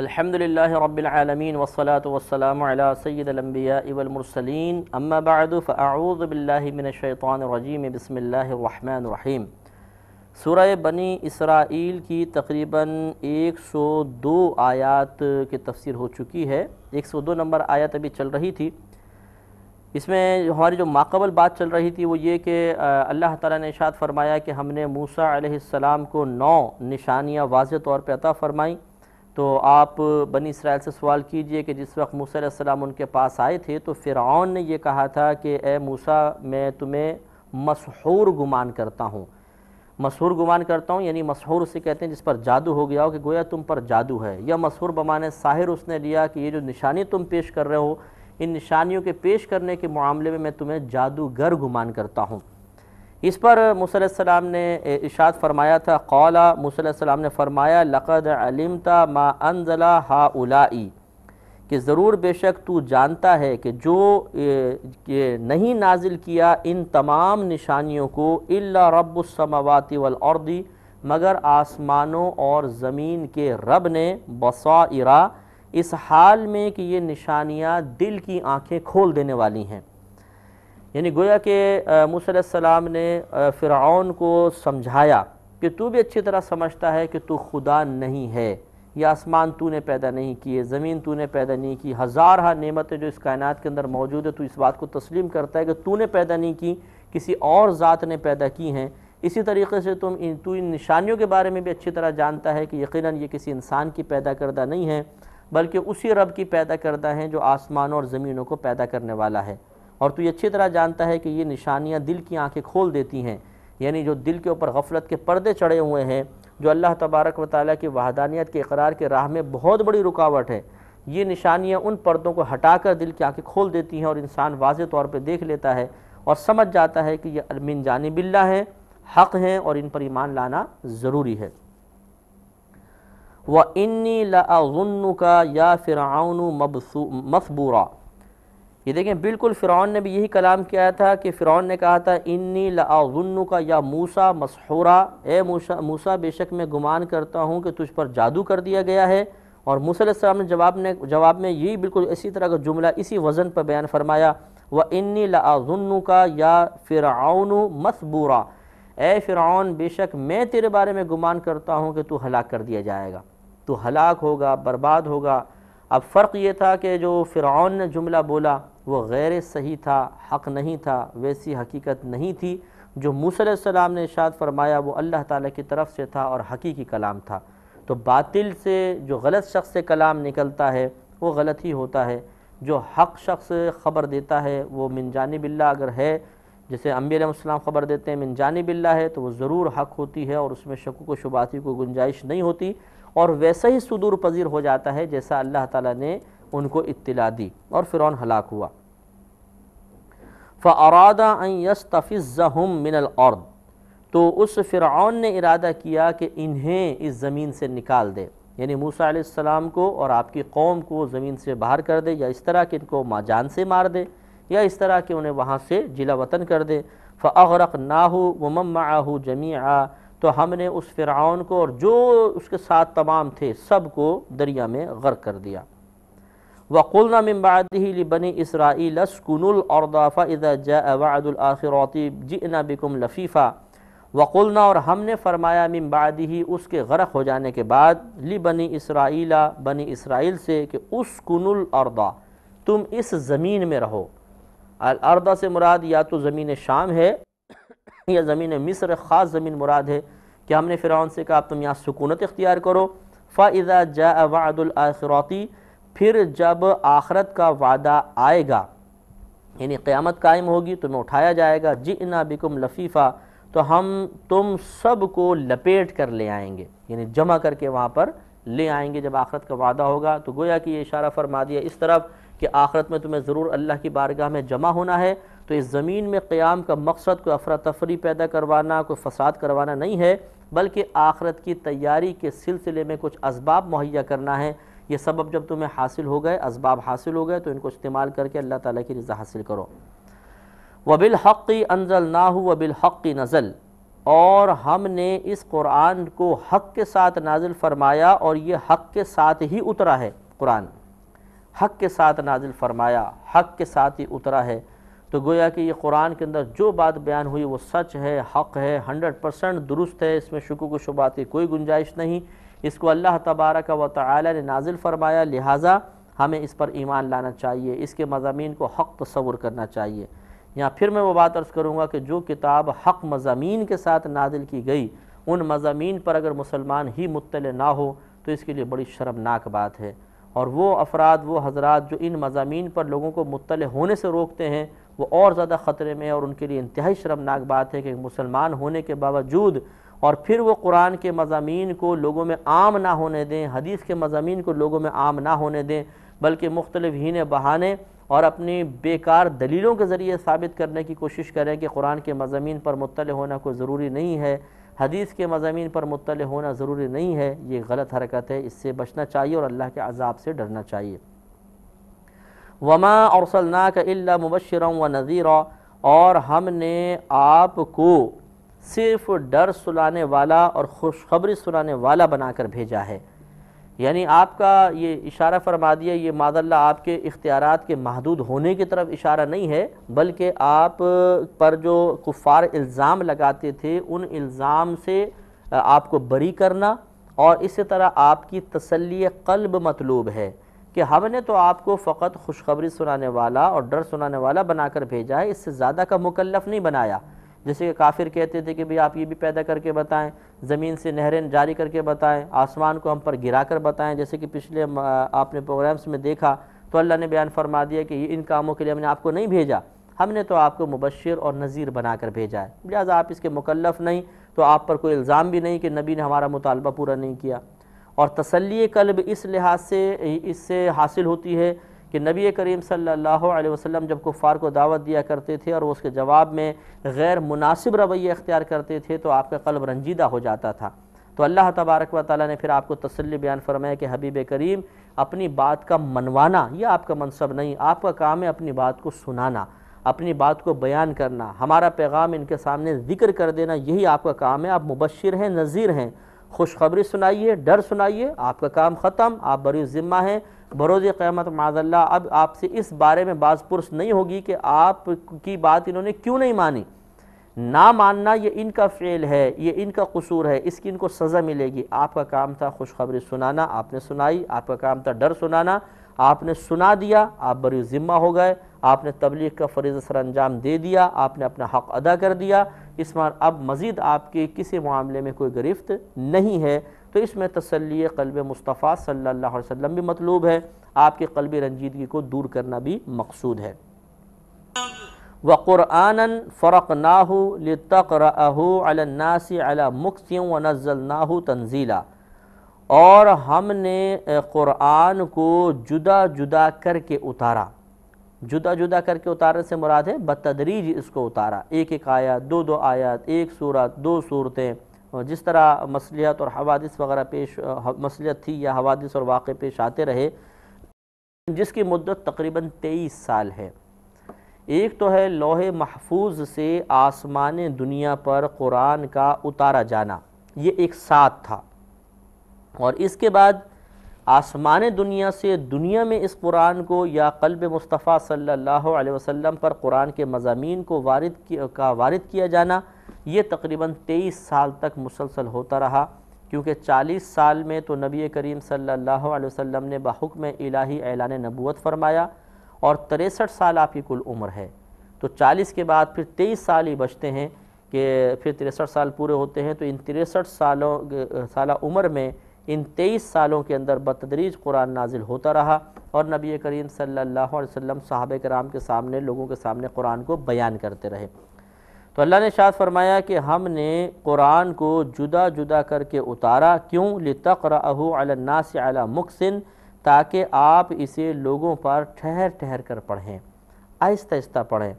الحمدللہ رب العالمین والصلاة والسلام علی سید الانبیاء والمرسلین اما بعد فاعوذ باللہ من الشیطان الرجیم بسم اللہ الرحمن الرحیم۔ سورہ بنی اسرائیل کی تقریباً 102 آیات کی تفسیر ہو چکی ہے۔ 102 نمبر آیت ابھی چل رہی تھی۔ اس میں ہماری جو ماقبل بات چل رہی تھی وہ یہ کہ اللہ تعالیٰ نے ارشاد فرمایا کہ ہم نے موسیٰ علیہ السلام کو 9 نشانیاں واضح طور پہ عطا فرمائیں۔ تو آپ بنی اسرائیل سے سوال کیجئے کہ جس وقت موسیٰ علیہ السلام ان کے پاس آئے تھے تو فرعون نے یہ کہا تھا کہ اے موسیٰ میں تمہیں مسحور گمان کرتا ہوں۔ مسحور گمان کرتا ہوں یعنی مسحور اسے کہتے ہیں جس پر جادو ہو گیا ہو، کہ گویا تم پر جادو ہے، یا مسحور بمانے ساحر اس نے لیا کہ یہ جو نشانی تم پیش کر رہے ہو ان نشانیوں کے پیش کرنے کے معاملے میں تمہیں جادوگر گمان کرتا ہوں۔ اس پر موسیٰ علیہ السلام نے ارشاد فرمایا تھا، قال موسیٰ علیہ السلام نے فرمایا لقد علمت ما انزل ہؤلاء، کہ ضرور بے شک تو جانتا ہے کہ جو نہیں نازل کیا ان تمام نشانیوں کو الا رب السماوات والارض، مگر آسمانوں اور زمین کے رب نے، بصائر، اس حال میں کہ یہ نشانیاں دل کی آنکھیں کھول دینے والی ہیں۔ یعنی گویا کہ موسیٰ علیہ السلام نے فرعون کو سمجھایا کہ تو بھی اچھی طرح سمجھتا ہے کہ تو خدا نہیں ہے، یہ آسمان تو نے پیدا نہیں کیے، زمین تو نے پیدا نہیں کی، ہزارہ نعمتیں جو اس کائنات کے اندر موجود ہے تو اس بات کو تسلیم کرتا ہے کہ تو نے پیدا نہیں کی، کسی اور ذات نے پیدا کی ہیں۔ اسی طریقے سے تو ان نشانیوں کے بارے میں بھی اچھی طرح جانتا ہے کہ یقیناً یہ کسی انسان کی پیدا کردہ نہیں ہے بلکہ اسی رب کی پیدا کردہ ہیں جو آسمانوں اور زمینوں کو پیدا کرنے والا ہے۔ اور تو یہ اچھی طرح جانتا ہے کہ یہ نشانیاں دل کی آنکھیں کھول دیتی ہیں، یعنی جو دل کے اوپر غفلت کے پردے چڑھے ہوئے ہیں، جو اللہ تبارک و تعالیٰ کی وحدانیت کے اقرار کے راہ میں بہت بڑی رکاوٹ ہے، یہ نشانیاں ان پردوں کو ہٹا کر دل کی آنکھیں کھول دیتی ہیں اور انسان واضح طور پہ دیکھ لیتا ہے اور سمجھ جاتا ہے کہ یہ من جانب اللہ ہیں، حق ہیں اور ان پر ایمان لانا ضروری ہے۔ وَإِنِّي لَأَظُنُّكَ يَا فِرْعَوْنُ مَثْبُورًا، یہ دیکھیں بالکل فرعون نے بھی یہی کلام کیا تھا کہ فرعون نے کہا تھا انی لأظنک یا موسیٰ مسحورا، اے موسیٰ بے شک میں گمان کرتا ہوں کہ تجھ پر جادو کر دیا گیا ہے۔ اور موسیٰ علیہ السلام نے جواب میں یہی بالکل اسی طرح کا جملہ اسی وزن پر بیان فرمایا، وَإِنِّي لَأَظُنُّكَ يَا فِرْعَوْنُ مَثْبُورًا، اے فرعون بے شک میں تیرے بارے میں گمان کرتا ہوں کہ تو ہلاک کر دیا جائے گا، تو ہلاک ہوگا، برباد ہوگا۔ اب فرق یہ تھا کہ جو فرعون نے جملہ بولا وہ غیر صحیح تھا، حق نہیں تھا، ویسی حقیقت نہیں تھی۔ جو موسیٰ علیہ السلام نے ارشاد فرمایا وہ اللہ تعالیٰ کی طرف سے تھا اور حقیقی کلام تھا۔ تو باطل سے جو غلط شخص سے کلام نکلتا ہے وہ غلط ہی ہوتا ہے، جو حق شخص خبر دیتا ہے وہ من جانب اللہ اگر ہے، جیسے انبیاء علیہ السلام خبر دیتے ہیں من جانب اللہ ہے تو وہ ضرور حق ہوتی ہے اور اس میں شک و شبہات کی کوئی گنجائش نہیں ہوتی، اور ویسا ہی صدور پذیر ہو جاتا ہے جیسا اللہ تعالیٰ نے ان کو اطلاع دی، اور فرعون ہلاک ہوا۔ فَأَرَادَ أَن يَسْتَفِزَّهُم مِّنَ الْأَرْضِ، تو اس فرعون نے ارادہ کیا کہ انہیں اس زمین سے نکال دے، یعنی موسیٰ علیہ السلام کو اور آپ کی قوم کو زمین سے باہر کر دے، یا اس طرح کہ ان کو جان سے مار دے، یا اس طرح کہ انہیں وہاں سے جلا وطن کر دے۔ فَأَغْرَقْنَاهُ وَمَن مَّعَهُ جَمِيعًا، تو ہم نے اس فرعون کو اور جو اس کے ساتھ تمام تھے سب کو دریا میں غرق کر دیا۔ وَقُلْنَا مِن بَعْدِهِ لِبَنِي إِسْرَائِيلَ اسْكُنُوا الْأَرْضَ فَإِذَا جَاءَ وَعْدُ الْآخِرَةِ جِئْنَا بِكُمْ لَفِيفًا، وَقُلْنَا، اور ہم نے فرمایا من بعدہ اس کے غرق ہو جانے کے بعد، لِبَنِي إِسْرَائِيلَ بنی اسرائیل سے کہ اسْكُنُوا الْأَرْضَ، تم اس زمین میں رہو۔ الارض سے مراد یا تو زمین شام ہے یا زمین مصر، خاص زمین مراد ہے کہ ہم نے فرعون سے کہا تم یہاں سکونت اختیار کرو۔ فَإِذَا جَاءَ وَعْدُ الْآخِرَةِ، پھر جب آخرت کا وعدہ آئے گا، یعنی قیامت قائم ہوگی، تمہیں اٹھایا جائے گا، جِئْنَا بِكُمْ لَفِيفًا، تو ہم تم سب کو لپیٹ کر لے آئیں گے، یعنی جمع کر کے وہاں پر لے آئیں گے جب آخرت کا وعدہ ہوگا۔ تو گویا کہ یہ اشارہ فرما دیا اس طرف کہ آخرت میں تمہیں ضرور اللہ کی بارگاہ میں جمع ہونا ہے۔ تو اس زمین میں قیام کا مقصد کوئی افراتفری پیدا کروانا، کوئی فساد کروانا نہیں ہے، بلکہ آخرت کی تیاری کے سلسلے میں کچھ اسباب مہیا کرنا ہے۔ یہ سبب جب تمہیں حاصل ہو گئے، اسباب حاصل ہو گئے، تو ان کو استعمال کر کے اللہ تعالیٰ کی رضا حاصل کرو۔ وَبِالْحَقِّ أَنزَلْنَاهُ وَبِالْحَقِّ نَزَلَ، اور ہم نے اس قرآن کو حق کے ساتھ نازل فرمایا، اور یہ حق کے ساتھ ہی اترا ہے۔ قرآن حق کے ساتھ نازل فرمایا، حق کے ساتھ ہی اترا ہے، تو گویا کہ یہ قرآن کے اندر جو بات بیان ہوئی وہ سچ ہے، حق ہے، 100% درست ہے، اس میں شکوک و شبہات کی کوئی گنجائش نہیں۔ اس کو اللہ تبارک و تعالی نے نازل فرمایا، لہٰذا ہمیں اس پر ایمان لانا چاہیے، اس کے مضامین کو حق تصور کرنا چاہیے۔ یہاں پھر میں وہ بات عرض کروں گا کہ جو کتاب حق مضامین کے ساتھ نازل کی گئی، ان مضامین پر اگر مسلمان ہی مطلع نہ ہو تو اس کے لیے بڑی شرمناک بات ہے، اور وہ افراد، وہ حضرات جو ان مضامین پر لوگوں کو مطلع ہونے سے روکتے ہیں، وہ اور زیادہ خطرے میں ہے، اور ان کے لیے انتہائی شرمناک بات ہے کہ مسلمان ہونے کے باوجود اور پھر وہ قرآن کے مضامین کو لوگوں میں عام نہ ہونے دیں، حدیث کے مضامین کو لوگوں میں عام نہ ہونے دیں، بلکہ مختلف ہینے بہانے اور اپنی بیکار دلیلوں کے ذریعے ثابت کرنے کی کوشش کریں کہ قرآن کے مضامین پر مطلع ہونا کوئی ضروری نہیں ہے، حدیث کے مضامین پر مطلع ہونا ضروری نہیں ہے۔ یہ غلط حرکت ہے، اس سے بچنا چاہیے اور اللہ کے عذاب سے ڈرنا چاہیے۔ وَمَا أَرْسَلْنَاكَ إِلَّا مُبَشِّرًا وَنَذِيرًا، اور ہم نے آپ کو صرف ڈر سلانے والا اور خوشخبری سنانے والا بنا کر بھیجا ہے۔ یعنی آپ کا یہ اشارہ فرما دیا، یہ معاذ اللہ آپ کے اختیارات کے محدود ہونے کی طرف اشارہ نہیں ہے، بلکہ آپ پر جو کفار الزام لگاتے تھے ان الزام سے آپ کو بری کرنا، اور اسی طرح آپ کی تسلی قلب مطلوب ہے کہ ہم نے تو آپ کو فقط خوشخبری سنانے والا اور ڈر سنانے والا بنا کر بھیجا ہے، اس سے زیادہ کا مکلف نہیں بنایا۔ جیسے کہ کافر کہتے تھے کہ بھئی آپ یہ بھی پیدا کر کے بتائیں، زمین سے نہریں جاری کر کے بتائیں، آسمان کو ہم پر گرا کر بتائیں، جیسے کہ پچھلے آپ نے پروگرامز میں دیکھا تو اللہ نے بیان فرما دیا کہ ان کاموں کے لیے ہم نے آپ کو نہیں بھیجا، ہم نے تو آپ کو مبشر اور نذیر بنا کر بھیجا ہے، لہٰذا آپ اس کے مکلف نہیں، تو آپ پر کوئی الزام بھی نہیں کہ نبی نے ہمارا مطالبہ پورا نہیں کیا۔ اور تسلی قلب اس لحاظ سے اس سے حاصل ہوتی ہے کہ نبی کریم صلی اللہ علیہ وسلم جب کفار کو دعوت دیا کرتے تھے اور وہ اس کے جواب میں غیر مناسب رویہ اختیار کرتے تھے تو آپ کا قلب رنجیدہ ہو جاتا تھا، تو اللہ تبارک و تعالیٰ نے پھر آپ کو تسلی بیان فرمایا کہ حبیب کریم اپنی بات کا منوانا یہ آپ کا منصب نہیں، آپ کا کام ہے اپنی بات کو سنانا، اپنی بات کو بیان کرنا، ہمارا پیغام ان کے سامنے ذکر کر دینا، یہی آپ کا کام ہے۔ آپ مبشر ہیں، نذیر ہیں، خوشخبری سنائیے، ڈر سنائیے، آپ کا کام ختم، آپ بری ذمہ ہیں۔ بروز قیامت معاذ اللہ اب آپ سے اس بارے میں باز پرس نہیں ہوگی کہ آپ کی بات انہوں نے کیوں نہیں مانی۔ نہ ماننا یہ ان کا فعل ہے، یہ ان کا قصور ہے، اس کی ان کو سزا ملے گی۔ آپ کا کام تھا خوشخبری سنانا، آپ نے سنائی، آپ کا کام تھا ڈر سنانا، آپ نے سنا دیا، آپ بری ذمہ ہو گئے، آپ نے تبلیغ کا فریضہ سر انجام دے دیا، آپ نے اپنا حق ادا کر دیا، اس میں اب مزید آپ کے کسی معاملے میں کوئی گرفت نہیں ہے۔ تو اس میں تسلی قلب مصطفیٰ صلی اللہ علیہ وسلم بھی مطلوب ہے، آپ کی قلبی رنجیدگی کو دور کرنا بھی مقصود ہے۔ وَقُرْآنًا فَرَقْنَاهُ لِتَقْرَأَهُ عَلَى النَّاسِ عَلَى مُكْثٍ وَنَزَّلْنَاهُ تَنزِيلًا، اور ہم نے قرآن کو جدا جدا کر کے اتارا۔ جدا جدا کر کے اتارنے سے مراد ہے بتدریج اس کو اتارا، ایک ایک آیات، دو دو آیات، ایک سورت، دو صورتیں، جس طرح مصلیحت اور حوادث وغیرہ مصلیحت تھی یا حوادث اور واقع پیش آتے رہے، جس کی مدت تقریباً 23 سال ہے۔ ایک تو ہے لوح محفوظ سے آسمان دنیا پر قرآن کا اتارا جانا، یہ ایک ساتھ تھا، اور اس کے بعد آسمان دنیا سے دنیا میں اس قرآن کو یا قلب مصطفیٰ صلی اللہ علیہ وسلم پر قرآن کے مضامین کو وارد کیا جانا، یہ تقریباً 23 سال تک مسلسل ہوتا رہا، کیونکہ 40 سال میں تو نبی کریم صلی اللہ علیہ وسلم نے بحکم الہی اعلان نبوت فرمایا، اور 63 سال آپ کی کل عمر ہے، تو 40 کے بعد پھر 23 سال ہی بچتے ہیں کہ پھر 63 سال پورے ہوتے ہیں، تو ان 63 سالہ عمر میں ان 23 سالوں کے اندر بتدریج قرآن نازل ہوتا رہا، اور نبی کریم صلی اللہ علیہ وسلم صحابہ کرام کے سامنے، لوگوں کے سامنے قرآن کو بیان کرتے رہے۔ تو اللہ نے ارشاد فرمایا کہ ہم نے قرآن کو جدا جدا کر کے اتارا، کیوں؟ لِتَقْرَأَهُ عَلَى النَّاسِ عَلَى مُكْثٍ، تاکہ آپ اسے لوگوں پر ٹھہر ٹھہر کر پڑھیں، آہستہ آہستہ پڑھیں۔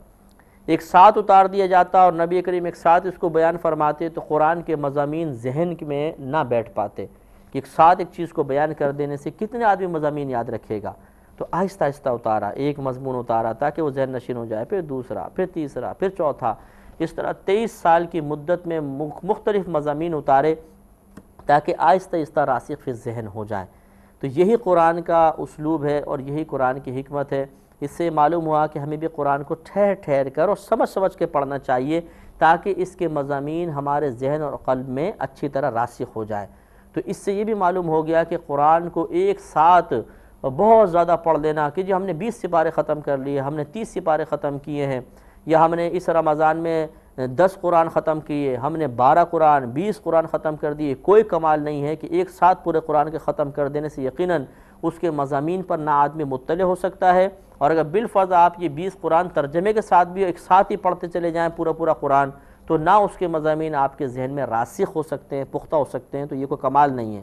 ایک ساتھ اتار دیا جاتا اور نبی کریم ایک ساتھ اس کو بیان فرماتے تو قرآن کے مضامین ذہن میں نہ بیٹھ پاتے، کہ ایک ساتھ ایک چیز کو بیان کر دینے سے کتنے آدمی مضامین یاد رکھے گا، تو آہستہ آہستہ اتارا، ایک مضمون اتارا تاکہ وہ ذہن نشین ہو جائے، پھر دوسرا، پھر تیسرا، پھر چوتھا، اس طرح 23 سال کی مدت میں مختلف مضامین اتارے تاکہ آہستہ آہستہ راسخ فی الذہن ہو جائیں۔ تو یہی قرآن کا اسلوب ہے اور یہی قرآن کی حکمت ہے۔ اس سے معلوم ہوا کہ ہمیں بھی قرآن کو ٹھہر ٹھہر کر اور سمجھ سمجھ کے پڑھنا چاہیے تاکہ اس کے مضامین ہمارے ذہن اور قلب میں اچھی طرح راسخ ہو جائے۔ تو اس سے یہ بھی معلوم ہو گیا کہ قرآن کو ایک ساتھ بہت زیادہ پڑھ لینا کہ جو ہم نے 20 سپارے ختم کر لیے، ہم نے 30 سپارے ختم کیے ہیں، یا ہم نے اس رمضان میں 10 قرآن ختم کیے، ہم نے 12 قرآن 20 قرآن ختم کر دیے، کوئی کمال نہیں ہے کہ ایک ساتھ پورے قرآن کے ختم کر دینے سے یقیناً اس کے مضامین پر نہ آدمی مطلع ہو سکتا ہے، اور اگر بالفرض آپ یہ 20 قرآن ترجمے کے ساتھ بھی ایک ساتھ ہی پڑھتے چلے جائیں پورا قرآن، تو نہ اس کے مضامین آپ کے ذہن میں راسخ ہو سکتے ہیں، پختہ ہو سکتے ہیں، تو یہ کوئی کمال نہیں ہے۔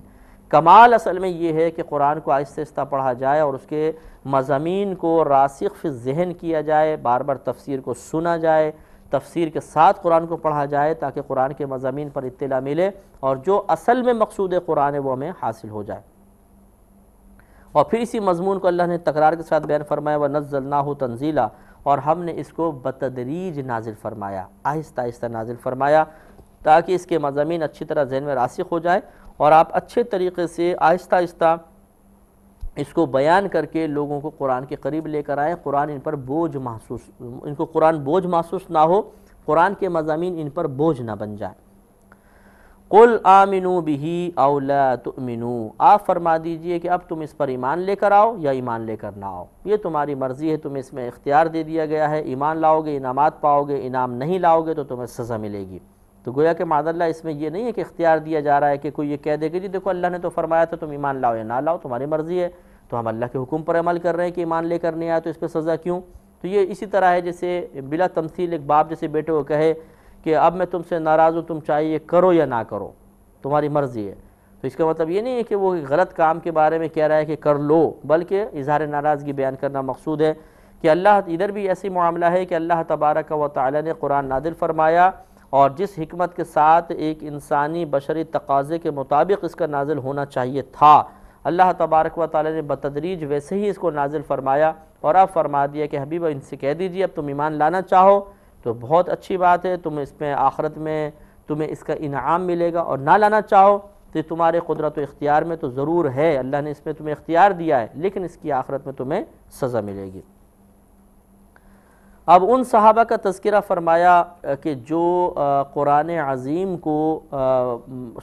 کمال اصل میں یہ ہے کہ قرآن کو آہستہ آہستہ پڑھا جائے اور اس کے مضامین کو راسخ فی ذہن کیا جائے، بار بار تفسیر کو سنا جائے، تفسیر کے ساتھ قرآن کو پڑھا جائے تاکہ قرآن کے مضامین پر اطلاع ملے اور جو اصل میں مقصود قرآن ہے وہ ہمیں حاصل ہو جائے۔ اور پھر اسی مضمون کو اللہ نے تکرار کے ساتھ بیان فرمایا وَنَزَّلْنَاهُ تَنزِيلًا، اور ہم نے اس کو بتدریج نازل فرمایا، آہستہ آہستہ نازل فرمایا تاکہ اس کے مضامین اچھی طرح ذہن میں راسخ ہو جائے اور آپ اچھے طریقے سے آہستہ آہستہ اس کو بیان کر کے لوگوں کو قرآن کے قریب لے کر آئیں، قرآن ان کو قرآن بوجھ محسوس نہ ہو، قرآن کے مضامین ان پر بوجھ نہ بن جائیں۔ قُلْ آمِنُوا بِهِ أَوْ لَا تُؤْمِنُوا، آپ فرما دیجئے کہ اب تم اس پر ایمان لے کر آؤ یا ایمان لے کر نہ آؤ، یہ تمہاری مرضی ہے، تمہیں اس میں اختیار دے دیا گیا ہے، ایمان لاؤ گے انعامات پاؤ گے، انعام نہیں لاؤ گے تو تمہیں سزا ملے گی۔ تو گویا کہ معاذ اللہ اس میں یہ نہیں ہے کہ اختیار دیا جا رہا ہے کہ کوئی یہ کہہ دے کہ جی دیکھو اللہ نے تو فرمایا تھا تم ایمان لاؤ یا نہ لاؤ، تمہاری مرضی ہے، تو ہم اللہ کے حکم پر عمل کر رہے ہیں کہ ایمان لے کر نہیں آیا تو اس پہ سزا کیوں؟ تو یہ اسی طرح ہے جیسے بلا تمثیل ایک باپ جیسے بیٹے کو کہے کہ اب میں تم سے ناراض ہوں، تم چاہیے کرو یا نہ کرو، تمہاری مرضی ہے۔ تو اس کا مطلب یہ نہیں ہے کہ وہ غلط کام کے بارے میں کہہ رہا ہے کہ کر لو، بلکہ اظہار ناراضگی بیان کرنا مقصود ہے کہ اللہ ادھر بھی ایسی معاملہ ہے کہ اللہ تبارک و تعالی نے قرآن نازل فرمایا اور جس حکمت کے ساتھ ایک انسانی بشری تقاضے کے مطابق اس کا نازل ہونا چاہیے تھا، اللہ تبارک و تعالی نے بتدریج ویسے ہی اس کو نازل فرمایا اور اب فرما دیا کہ حبیب ان سے کہہ دیجیے اب تم ایمان لانا چاہو تو بہت اچھی بات ہے، تم اس میں آخرت میں تمہیں اس کا انعام ملے گا، اور نہ لانا چاہو تو تمہارے قدرت و اختیار میں تو ضرور ہے، اللہ نے اس میں تمہیں اختیار دیا ہے، لیکن اس کی آخرت میں تمہیں سزا ملے گی۔ اب ان صحابہ کا تذکرہ فرمایا کہ جو قرآن عظیم کو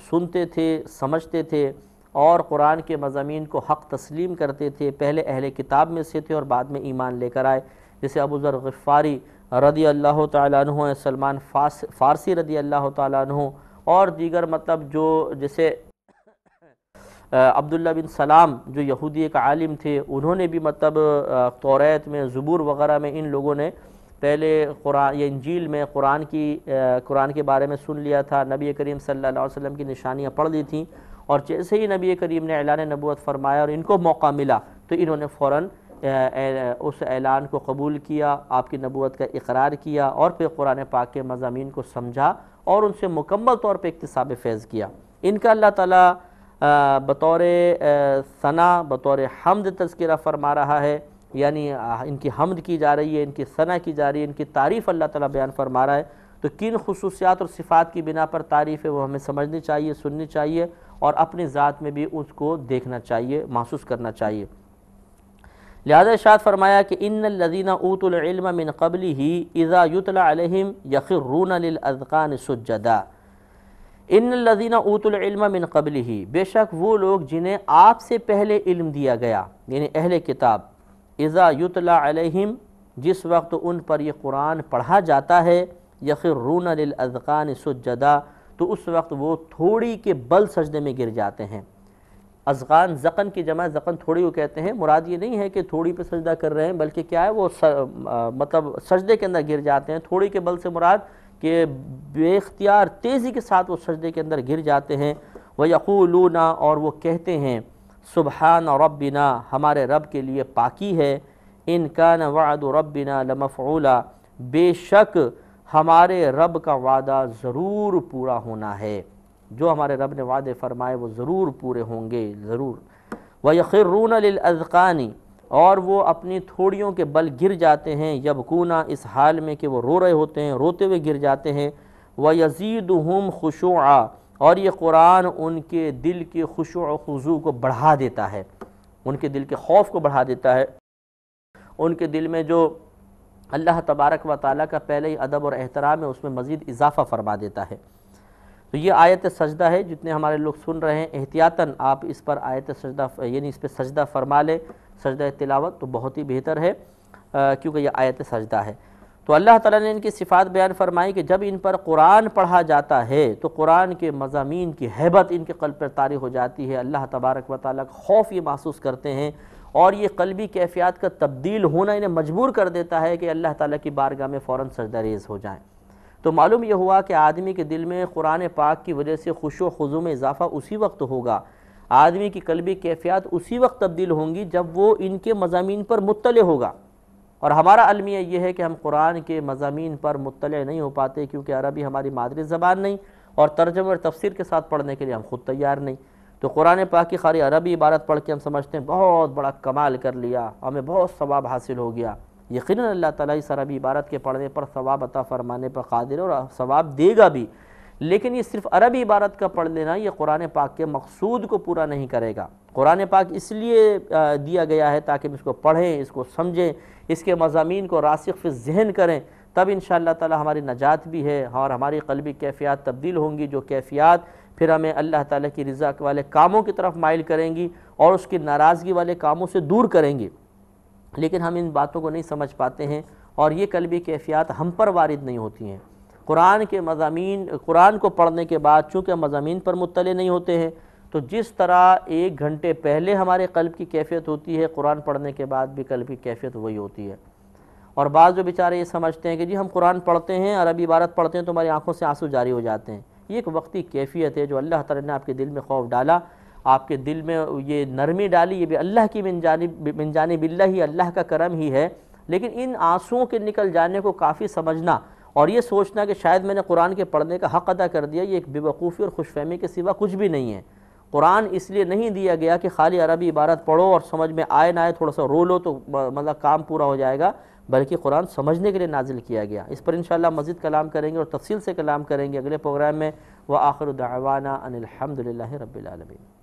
سنتے تھے، سمجھتے تھے اور قرآن کے مضامین کو حق تسلیم کرتے تھے، پہلے اہل کتاب میں سے تھے اور بعد میں ایمان لے کر آئے، جیسے ابو ذر غفاری رضی اللہ تعالیٰ عنہ، سلمان فارسی رضی اللہ تعالیٰ عنہ، اور دیگر مطلب جو جیسے عبداللہ بن سلام جو یہودی ایک عالم تھے، انہوں نے بھی مطلب توریت میں، زبور وغیرہ میں ان لوگوں نے پہلے قرآن یا انجیل میں قرآن کے بارے میں سن لیا تھا، نبی کریم صلی اللہ علیہ وسلم کی نشانیاں پڑھ لی تھیں، اور جیسے ہی نبی کریم نے اعلان نبوت فرمایا اور ان کو موقع ملا تو انہوں نے فوراً اس اعلان کو قبول کیا، آپ کی نبوت کا اقرار کیا اور پھر قرآن پاک کے مضامین کو سمجھا اور ان سے مکمل طور پہ اکتساب فیض کیا۔ ان کا اللہ تعالیٰ بطور ثنا، بطور حمد تذکرہ فرما رہا ہے، یعنی ان کی حمد کی جا رہی ہے، ان کی ثنا کی جا رہی ہے، ان کی تعریف اللہ تعالیٰ بیان فرما رہا ہے۔ تو کن خصوصیات اور صفات کی بنا پر تعریف ہے وہ ہمیں سمجھنی چاہیے، سننی چاہیے اور اپنی ذات میں بھی اس کو دیکھنا چاہیے، محسوس کرنا چاہیے۔ لہذا ارشاد فرمایا کہ ان الذین اوتوا العلم من قبلہ اذا یتلی علیہم یخرون للاذقان سجدا۔ ان الذین اوتوا العلم من قبلہ، بے شک وہ لوگ جنہیں آپ سے پہلے علم دیا گیا، یعنی اہل کتاب، اذا یتلی علیہم، جس وقت ان پر یہ قرآن پڑھا جاتا ہے، یخرون للاذقان سجدا، تو اس وقت وہ تھوڑی کے بل سجدے میں گر جاتے ہیں۔ اذقان زقن کی جمع، زقن تھوڑی کو کہتے ہیں، مراد یہ نہیں ہے کہ تھوڑی پہ سجدہ کر رہے ہیں، بلکہ کیا ہے وہ مطلب سجدے کے اندر گر جاتے ہیں۔ تھوڑی کے بل سے مراد کہ بے اختیار تیزی کے ساتھ وہ سجدے کے اندر گر جاتے ہیں۔ وَيَقُولُونَ، اور وہ کہتے ہیں، سبحان ربنا، ہمارے رب کے لیے پاکی ہے، ان کان وعد ربنا لمفعولا، بے شک ہمارے رب کا وعدہ ضرور پورا ہونا ہے، جو ہمارے رب نے وعدے فرمائے وہ ضرور پورے ہوں گے، ضرور۔ وَيَخِرُّونَ لِلْأَذْقَانِ، اور وہ اپنی تھوڑیوں کے بل گر جاتے ہیں، یبکونا اس حال میں کہ وہ رو رہے ہوتے ہیں، روتے ہوئے گر جاتے ہیں، وَيَزِيدُهُمْ خُشُوعًا اور یہ قرآن ان کے دل کے خشوع و خضوع کو بڑھا دیتا ہے، ان کے دل کے خوف کو بڑھا دیتا ہے، ان کے دل میں جو اللہ تبارک و تعالیٰ کا پہلے ہی ادب اور احترام ہے اس میں مزید اضافہ فرما دیتا ہے۔ تو یہ آیت سجدہ ہے، جتنے ہمارے لوگ سن رہے ہیں احتیاطاً آپ اس پر آیت سجدہ یعنی اس پہ سجدہ فرما لیں، سجدہ تلاوت تو بہت ہی بہتر ہے کیونکہ یہ آیت سجدہ ہے۔ تو اللہ تعالیٰ نے ان کی صفات بیان فرمائی کہ جب ان پر قرآن پڑھا جاتا ہے تو قرآن کے مضامین کی ہیبت ان کے قلب پر طاری ہو جاتی ہے، اللہ تبارک و تعالیٰ کا خوف یہ محسوس کرتے ہیں، اور یہ قلبی کیفیات کا تبدیل ہونا انہیں مجبور کر دیتا ہے کہ اللہ تعالیٰ کی بارگاہ میں فوراً سجدہ ریز ہو جائیں۔ تو معلوم یہ ہوا کہ آدمی کے دل میں قرآن پاک کی وجہ سے خشوع و خضوع میں اضافہ اسی وقت ہوگا، آدمی کی قلبی کیفیات اسی وقت تبدیل ہوں گی جب وہ ان کے مضامین پر مطلع ہوگا۔ اور ہمارا المیہ یہ ہے کہ ہم قرآن کے مضامین پر مطلع نہیں ہو پاتے کیونکہ عربی ہماری مادری زبان نہیں، اور ترجمہ اور تفسیر کے ساتھ پڑھنے کے لیے ہم خود تیار نہیں۔ تو قرآن پاک کی خالی عربی عبارت پڑھ کے ہم سمجھتے ہیں بہت بڑا کمال کر لیا، ہمیں بہت ثواب حاصل ہو گیا۔ یقیناً اللہ تعالیٰ اس عربی عبارت کے پڑھنے پر ثواب عطا فرمانے پر قادر ہے اور ثواب دے گا بھی، لیکن یہ صرف عربی عبارت کا پڑھ لینا یہ قرآن پاک کے مقصود کو پورا نہیں کرے گا۔ قرآن پاک اس لیے دیا گیا ہے تاکہ ہم اس کو پڑھیں، اس کو سمجھیں، اس کے مضامین کو راسخ فی الذہن کریں، تب انشاءاللہ تعالیٰ ہماری نجات بھی ہے اور ہماری قلبی کیفیات تبدیل ہوں گی، جو کیفیات پھر ہمیں اللہ تعالیٰ کی رضا والے کاموں کی طرف مائل کریں گی اور اس کی ناراضگی والے کاموں سے دور کریں گی۔ لیکن ہم ان باتوں کو نہیں سمجھ پاتے ہیں اور یہ قلبی کیفیات ہم پر وارد نہیں ہوتی ہیں۔ قرآن کے مضامین، قرآن کو پڑھنے کے بعد چونکہ ہم مضامین پر مطلع نہیں ہوتے ہیں، تو جس طرح 1 گھنٹے پہلے ہمارے قلب کی کیفیت ہوتی ہے، قرآن پڑھنے کے بعد بھی قلب کی کیفیت وہی ہوتی ہے۔ اور بعض جو بیچارے یہ سمجھتے ہیں کہ جی ہم قرآن پڑھتے ہیں، عربی عبارت پڑھتے ہیں تو ہماری آنکھوں سے آنسو جاری ہو جاتے ہیں، یہ ایک وقتی کیفیت ہے جو اللہ تعالیٰ نے آپ کے دل میں خوف ڈالا، آپ کے دل میں یہ نرمی ڈالی، یہ بھی اللہ کی من جانب اللہ ہی، اللہ کا کرم ہی ہے۔ لیکن ان آنسوؤں کے نکل جانے کو کافی سمجھنا اور یہ سوچنا کہ شاید میں نے قرآن کے پڑھنے کا حق ادا کر دیا، یہ ایک بے وقوفی اور خوش فہمی کے سوا کچھ بھی نہیں ہے۔ قرآن اس لیے نہیں دیا گیا کہ خالی عربی عبارت پڑھو اور سمجھ میں آئے نہ آئے تھوڑا سا رو لو تو مطلب کام پورا ہو جائے گا، بلکہ قرآن سمجھنے کے لیے نازل کیا گیا۔ اس پر انشاءاللہ مزید کلام کریں گے اور تفصیل سے کلام کریں گے اگلے پروگرام میں۔ وآخر دعوانا ان الحمد للہ رب العالمین۔